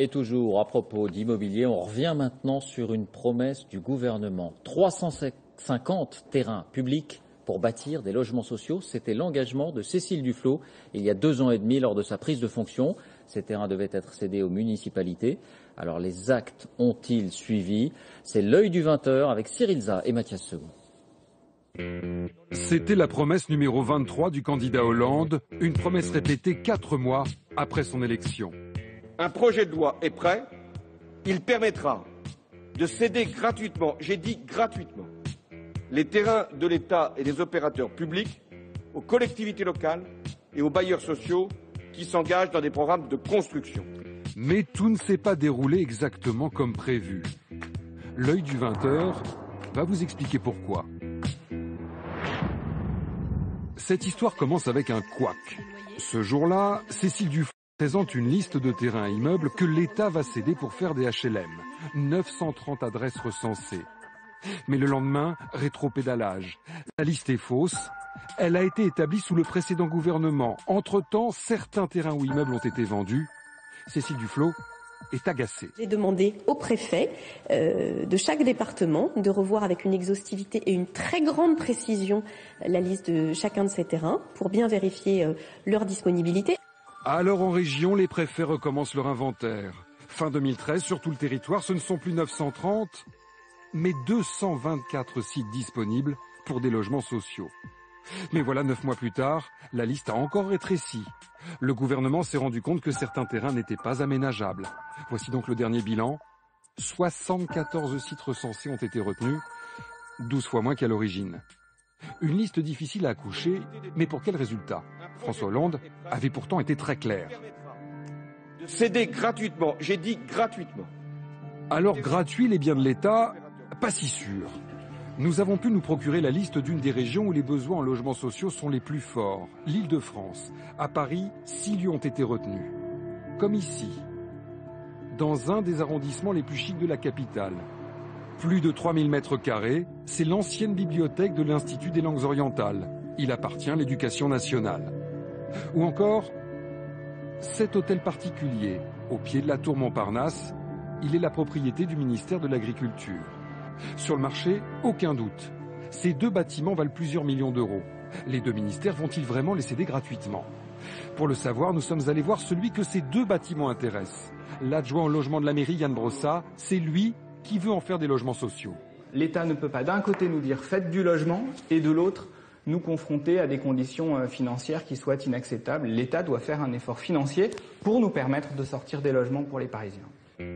Et toujours à propos d'immobilier, on revient maintenant sur une promesse du gouvernement. 350 terrains publics pour bâtir des logements sociaux. C'était l'engagement de Cécile Duflot il y a 2 ans et demi lors de sa prise de fonction. Ces terrains devaient être cédés aux municipalités. Alors les actes ont-ils suivi? C'est l'œil du 20h avec Cyril Za et Mathias Segou. C'était la promesse numéro 23 du candidat Hollande, une promesse répétée 4 mois après son élection. Un projet de loi est prêt, il permettra de céder gratuitement, j'ai dit gratuitement, les terrains de l'État et des opérateurs publics aux collectivités locales et aux bailleurs sociaux qui s'engagent dans des programmes de construction. Mais tout ne s'est pas déroulé exactement comme prévu. L'œil du 20h va vous expliquer pourquoi. Cette histoire commence avec un couac. Ce jour-là, Cécile Duflot présente une liste de terrains et immeubles que l'État va céder pour faire des HLM. 930 adresses recensées. Mais le lendemain, rétropédalage. La liste est fausse. Elle a été établie sous le précédent gouvernement. Entre-temps, certains terrains ou immeubles ont été vendus. Cécile Duflot est agacée. J'ai demandé au préfet de chaque département de revoir avec une exhaustivité et une très grande précision la liste de chacun de ces terrains pour bien vérifier leur disponibilité. Alors en région, les préfets recommencent leur inventaire. Fin 2013, sur tout le territoire, ce ne sont plus 930, mais 224 sites disponibles pour des logements sociaux. Mais voilà, 9 mois plus tard, la liste a encore rétréci. Le gouvernement s'est rendu compte que certains terrains n'étaient pas aménageables. Voici donc le dernier bilan. 74 sites recensés ont été retenus, 12 fois moins qu'à l'origine. Une liste difficile à accoucher, mais pour quel résultat? François Hollande avait pourtant été très clair. Céder gratuitement, j'ai dit gratuitement. Alors gratuit les biens de l'État? Pas si sûr. Nous avons pu nous procurer la liste d'une des régions où les besoins en logements sociaux sont les plus forts, l'Île-de-France. À Paris, 6 lieux ont été retenus. Comme ici, dans un des arrondissements les plus chics de la capitale. Plus de 3000 mètres carrés, c'est l'ancienne bibliothèque de l'Institut des langues orientales. Il appartient à l'Éducation nationale. Ou encore, cet hôtel particulier, au pied de la tour Montparnasse, il est la propriété du ministère de l'Agriculture. Sur le marché, aucun doute. Ces 2 bâtiments valent plusieurs millions d'euros. Les 2 ministères vont-ils vraiment les céder gratuitement? Pour le savoir, nous sommes allés voir celui que ces 2 bâtiments intéressent. L'adjoint au logement de la mairie, Yann Brossat, c'est lui qui veut en faire des logements sociaux. L'État ne peut pas d'un côté nous dire faites du logement et de l'autre nous confronter à des conditions financières qui soient inacceptables. L'État doit faire un effort financier pour nous permettre de sortir des logements pour les Parisiens.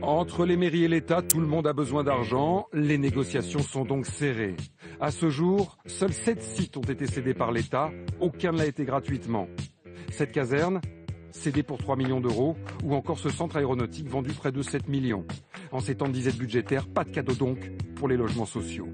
Entre les mairies et l'État, tout le monde a besoin d'argent. Les négociations sont donc serrées. À ce jour, seuls 7 sites ont été cédés par l'État. Aucun ne l'a été gratuitement. Cette caserne, cédée pour 3 millions d'euros, ou encore ce centre aéronautique vendu près de 7 millions. En ces temps de disette budgétaire, pas de cadeau donc pour les logements sociaux.